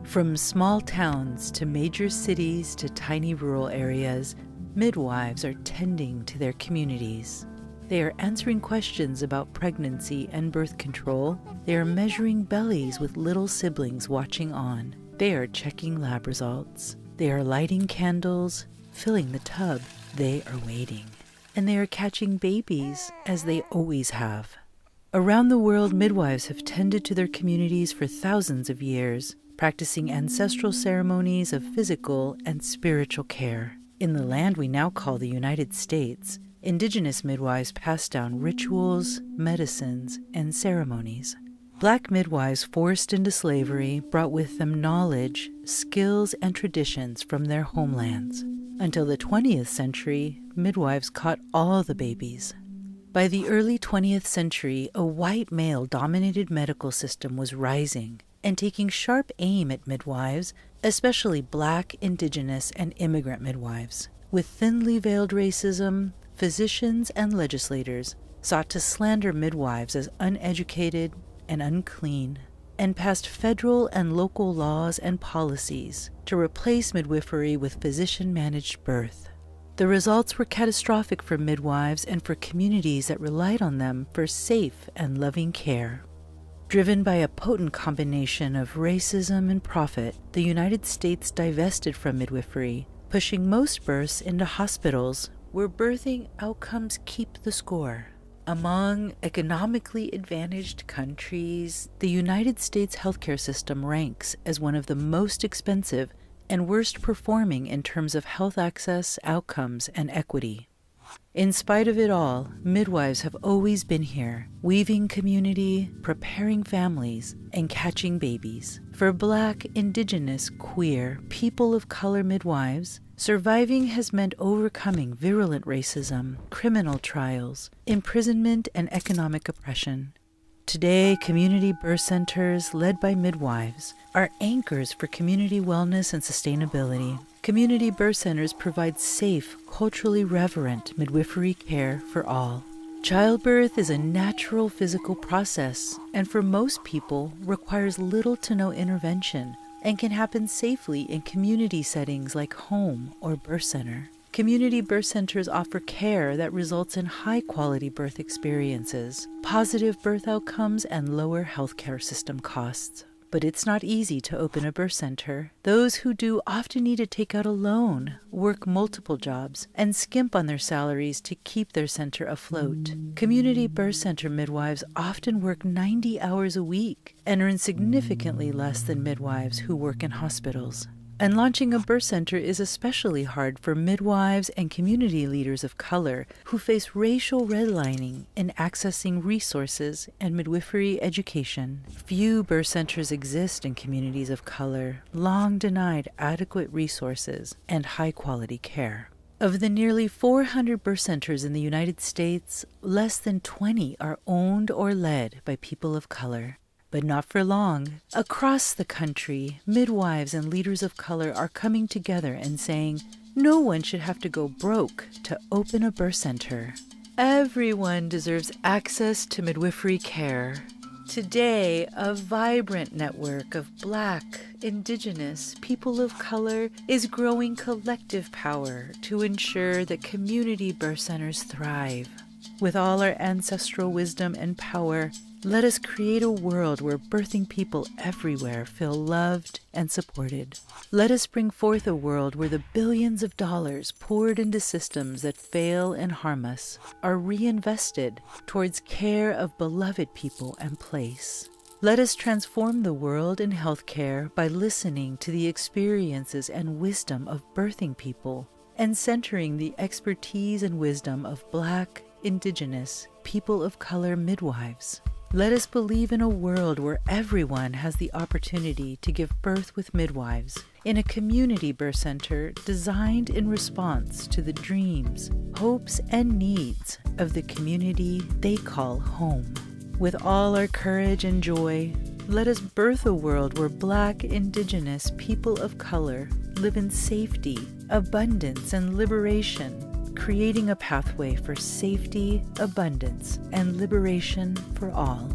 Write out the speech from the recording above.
From small towns to major cities to tiny rural areas, midwives are tending to their communities. They are answering questions about pregnancy and birth control. They are measuring bellies with little siblings watching on. They are checking lab results. They are lighting candles, filling the tub. They are waiting. And they are catching babies, as they always have. Around the world, midwives have tended to their communities for thousands of years, practicing ancestral ceremonies of physical and spiritual care. In the land we now call the United States, indigenous midwives passed down rituals, medicines, and ceremonies. Black midwives forced into slavery brought with them knowledge, skills, and traditions from their homelands. Until the 20th century, midwives caught all the babies. By the early 20th century, a white male-dominated medical system was rising and taking sharp aim at midwives, especially Black, indigenous, and immigrant midwives. With thinly veiled racism, physicians and legislators sought to slander midwives as uneducated and unclean, and passed federal and local laws and policies to replace midwifery with physician-managed birth. The results were catastrophic for midwives and for communities that relied on them for safe and loving care. Driven by a potent combination of racism and profit, the United States divested from midwifery, pushing most births into hospitals where birthing outcomes keep the score. Among economically advantaged countries, the United States healthcare system ranks as one of the most expensive and worst performing in terms of health access, outcomes, and equity. In spite of it all, midwives have always been here, weaving community, preparing families, and catching babies. For Black, indigenous, queer, people of color midwives, surviving has meant overcoming virulent racism, criminal trials, imprisonment, and economic oppression. Today, community birth centers, led by midwives, are anchors for community wellness and sustainability. Community birth centers provide safe, culturally reverent midwifery care for all. Childbirth is a natural physical process, and for most people requires little to no intervention and can happen safely in community settings like home or birth center. Community birth centers offer care that results in high-quality birth experiences, positive birth outcomes, and lower healthcare system costs. But it's not easy to open a birth center. Those who do often need to take out a loan, work multiple jobs, and skimp on their salaries to keep their center afloat. Community birth center midwives often work 90 hours a week and earn significantly less than midwives who work in hospitals. And launching a birth center is especially hard for midwives and community leaders of color who face racial redlining in accessing resources and midwifery education. Few birth centers exist in communities of color, long denied adequate resources and high-quality care. Of the nearly 400 birth centers in the United States, less than 20 are owned or led by people of color. But not for long. Across the country, midwives and leaders of color are coming together and saying, no one should have to go broke to open a birth center. Everyone deserves access to midwifery care. Today, a vibrant network of Black, indigenous, people of color is growing collective power to ensure that community birth centers thrive. With all our ancestral wisdom and power, let us create a world where birthing people everywhere feel loved and supported. Let us bring forth a world where the billions of dollars poured into systems that fail and harm us are reinvested towards care of beloved people and place. Let us transform the world in healthcare by listening to the experiences and wisdom of birthing people and centering the expertise and wisdom of Black, indigenous, people of color midwives. Let us believe in a world where everyone has the opportunity to give birth with midwives in a community birth center designed in response to the dreams, hopes, and needs of the community they call home. With all our courage and joy, let us birth a world where Black, indigenous, people of color live in safety, abundance, and liberation, creating a pathway for safety, abundance, and liberation for all.